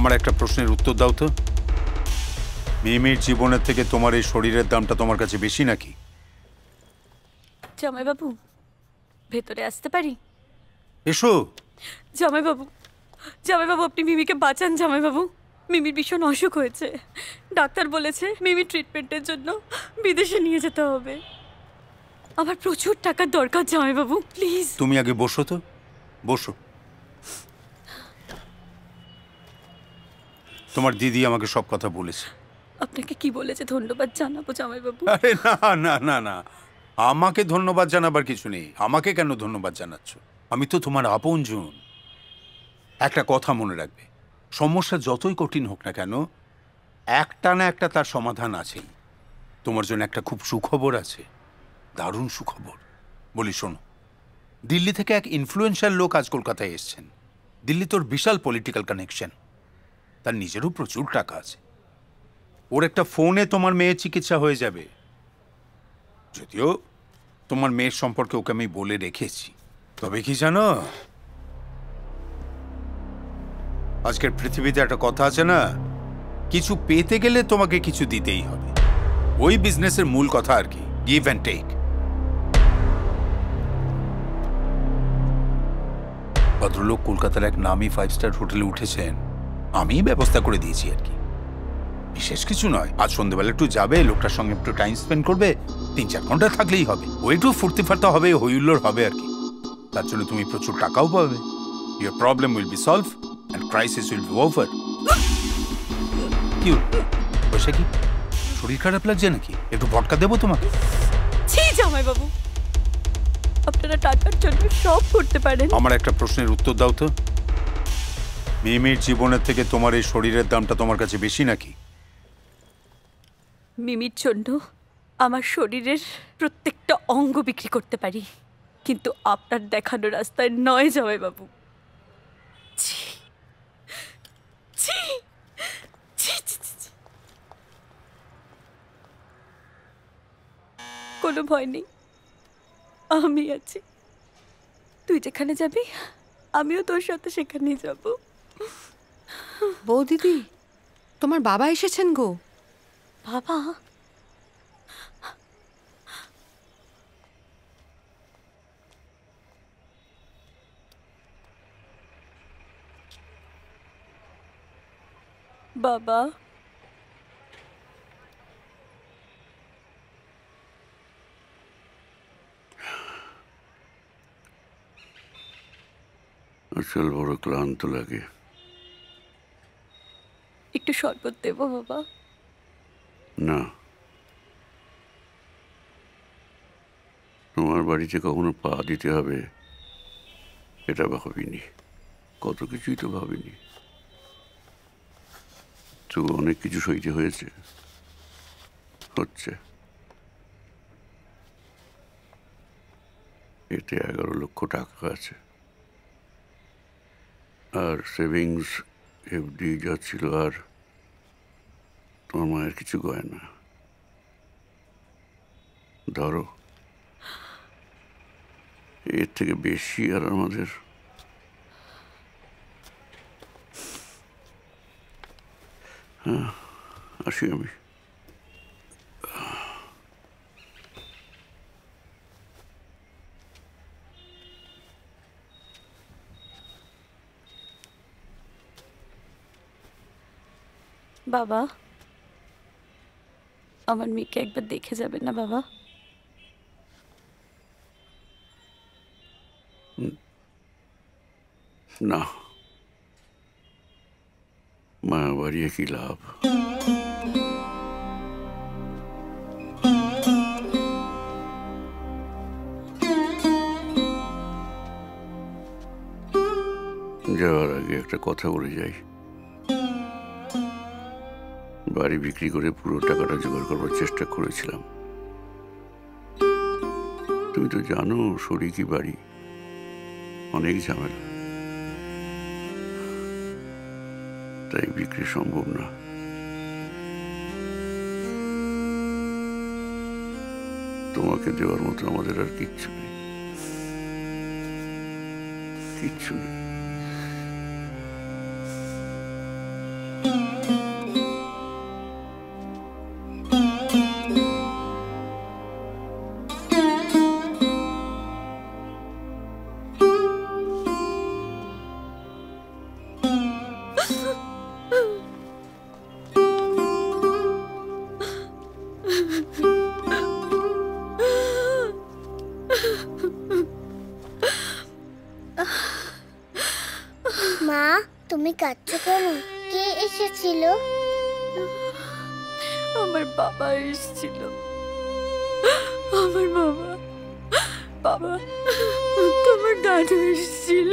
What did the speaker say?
আমার একটা প্রশ্নের উত্তর দাও তো। মিমির জীবনের থেকে তোমার এই শরীরের দামটা তোমার কাছে বেশি নাকি? জামাইবাবু, ভেতরে আসতে পারি? এসো। জামাইবাবু, জামাইবাবু আপনি মিমিকে বাঁচান জামাইবাবু। মিমির ভীষণ অসুখ হয়েছে। ডাক্তার বলেছে মিমির ট্রিটমেন্টের জন্য বিদেশে নিয়ে যেতে হবে। আমার প্রচুর টাকার দরকার জামাইবাবু, প্লিজ। তুমি আগে বসো তো, বসো। তোমার দিদি আমাকে সব কথা বলেছে। আপনাকে কি বলেছে ধন্যবাদ জানাবো জামাইবাবু? আরে না না না না, আমাকে ধন্যবাদ জানাবার কিছু নেই। আমাকে কেন ধন্যবাদ জানাচ্ছ? আমি তো তোমার আপনজন। একটা কথা মনে রাখবে, সমস্যা যতই কঠিন হোক না কেন, একটা না একটা তার সমাধান আছেই। তোমার জন্য একটা খুব সুখবর আছে, দারুণ সুখবর। বলি শোনো, দিল্লি থেকে এক ইনফ্লুয়েন্সার লোক আজ কলকাতায় এসছেন। দিল্লি তোর বিশাল পলিটিক্যাল কানেকশন, তার নিজেরও প্রচুর টাকা আছে। ওর একটা ফোনে তোমার মেয়ের চিকিৎসা হয়ে যাবে। যদিও তোমার মেয়ের সম্পর্কে ওকে আমি বলে রেখেছি। তবে কি জানো, আজকের পৃথিবীতে একটা কথা আছে না, কিছু পেতে গেলে তোমাকে কিছু দিতেই হবে। ওই বিজনেসের মূল কথা আর কি, গিভ অ্যান্ড টেক। ভদ্রলোক কলকাতার এক নামি 5 স্টার হোটেলে উঠেছেন, আমি ব্যবস্থা করে দিয়েছি আর কি। বিশেষ কিছু নয়, আজ সন্ধ্যেবেলা একটু যাবে, লোকটার সঙ্গে একটু টাইম স্পেন্ড করবে, 3-4 ঘন্টা থাকলেই হবে। ওই একটু ফুর্তি ফার্তা হবে, হইহুল্লোড় হবে আর কি। তার জন্য তুমি প্রচুর টাকাও পাবে। Your problem will be solve and crisis will be over. কি বসে কি শরীর খারাপ লাগছে নাকি? একটু ভটকা দেবো তোমাকে? ছি জামাইবাবু, আপনারা টাকার জন্য সব করতে পারেন। আমার একটা প্রশ্নের উত্তর দাও তো। মিমির জীবনের থেকে তোমার এই শরীরের দামটা তোমার কাছে বেশি নাকি? মিমির জন্য আমার শরীরের প্রত্যেকটা অঙ্গ বিক্রি করতে পারি, কিন্তু আপনার দেখানো রাস্তায় নয় জামাইবাবু। ছি ছি ছি ছি ছি, ছি। কোনো ভয় নেই, আমি আছি। তুই যেখানে যাবি আমিও তোর সাথে সেখানেই যাব। বৌদিদি, তোমার বাবা এসেছেন গো। বাবা? বাবা, আসল বড় ক্লান্ত লাগে। একটু শরবত দেবো বাবা? না, তোমার বাড়িতে কখনো পা দিতে হবে এটা ভাবিনি। কত কিছুই তো ভাবিনি। তো অনেক কিছু সইতে হয়েছে, হচ্ছে। এতে 11 লক্ষ টাকা আছে, আর সেভিংস, এফডি যা ছিল, আর তোমার মায়ের কিছু গয়না। ধরো, এর থেকে বেশি আর আমাদের আসি আমি। বাবা, আমার মেয়েকে একবার দেখে যাবেন না বাবা? না, মায়া বাড়িয়ে কি লাভ? যাওয়ার আগে একটা কথা বলে যাই। বাড়ি বিক্রি করে পুরো টাকাটা জোগাড় করবার চেষ্টা করেছিলাম। তুমি তো জানো, শরিকি বাড়ি, অনেক ঝামেলা, তাই বিক্রি সম্ভব না। তোমাকে দেওয়ার মতো আমাদের আর কিচ্ছু নেই, কিচ্ছু নেই। মা, তুমি কাঁদছো কেন? কে এসেছিল? আমার বাবা এসেছিল। আমার বাবা, বাবা, তোমার দাদু এসেছিল।